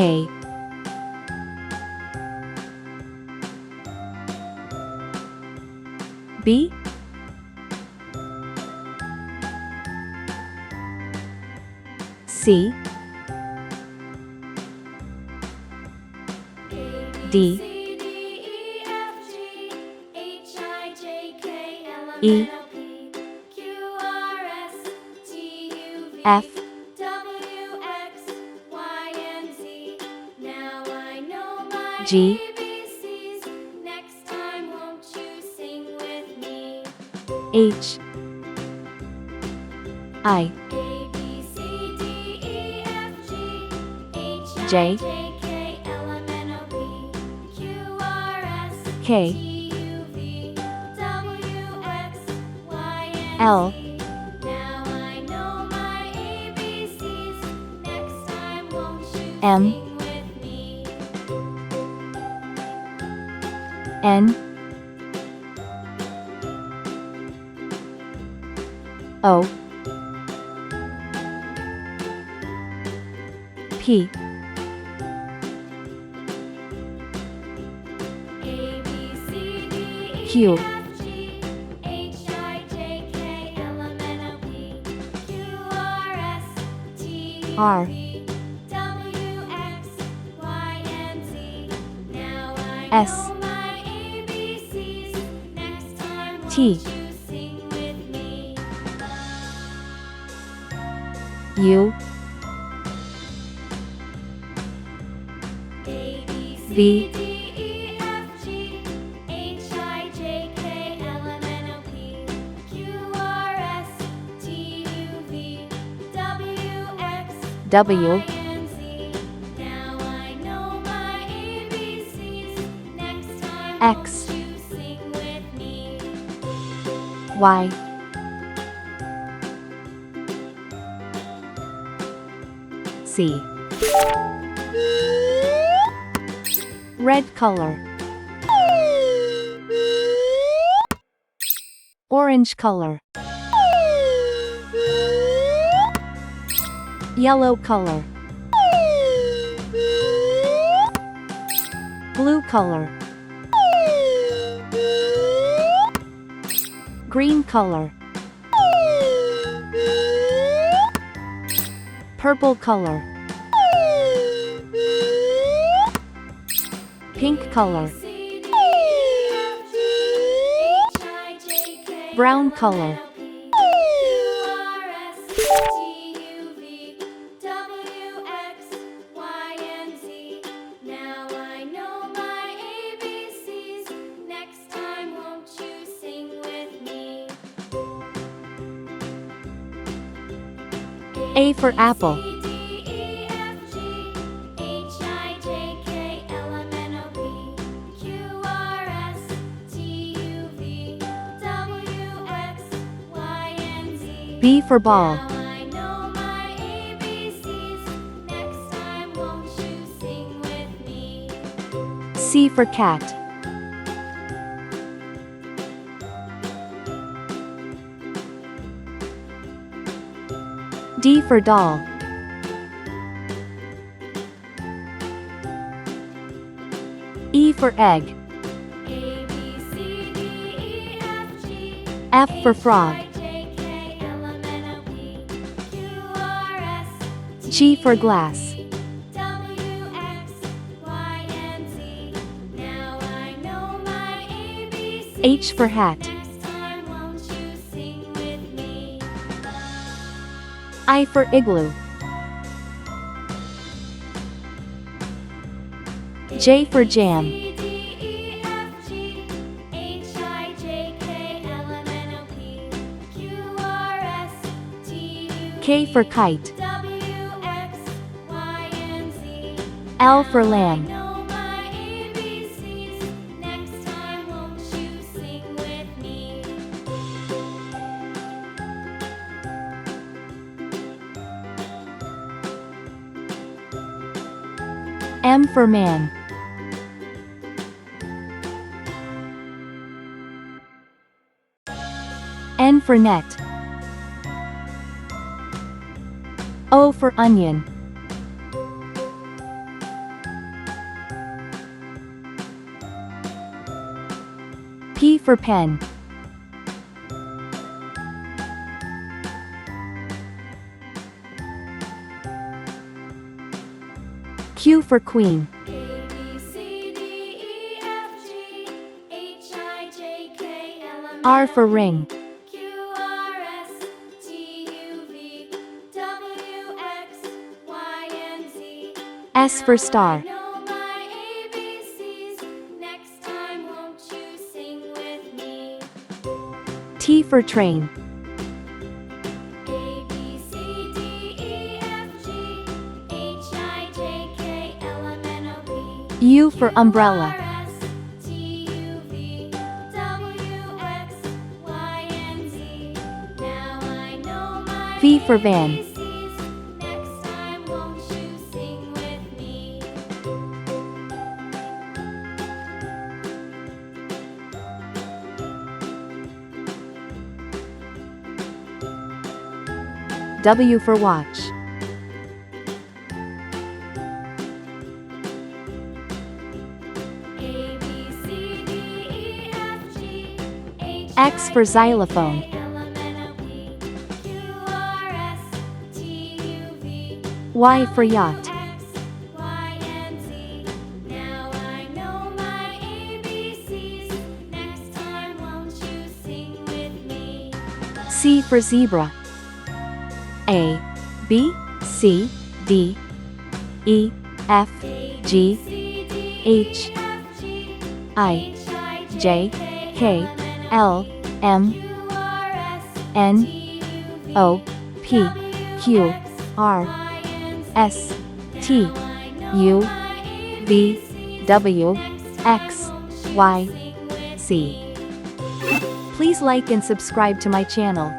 A, B, C, D, E, F, G, H, I, J, K, L, M, N, O, P, Q, R, S, T, U, V, W, X, Y, C. Red color, orange color, yellow color, blue color, green color, purple color, pink color, brown color, A for apple, B for ball, C for cat, D for doll, E for egg, F for frog, G for glass, H for hat, I for igloo, J for jam, K for kite, L for lamb, M for man, N for net, O for onion, P for pen. Q for queen. A, B, C, D, E, F, G, H, I, J, K, L, M, N, R for ring. Q, R, S, T, U, V, W, X, Y, and Z. S for star. Know my ABCs. Next time, won't you sing with me? T for train. A, B, C, D, E, F, G, H, I, J, K, L, M, N, O, P. U for umbrella. R, S, T, U, V, W, X, Y, and Z. Now I know my V for van. ABCs. Next time, won't you sing with me? W for watch. A, B, C, D, E, F, G, H, X for xylophone. I, J, K, L, M, N, O, P. Q, R, S, T, U, V, Y for yacht. X, Y, and Z. Now I know my ABCs. Next time, won't you sing with me? C for zebra. A, B, C, D, E, F, G, H, I, J, K, L, M, N, O, P, Q, R, S, T, U, V, W, X, Y, Z. Please like and subscribe to my channel.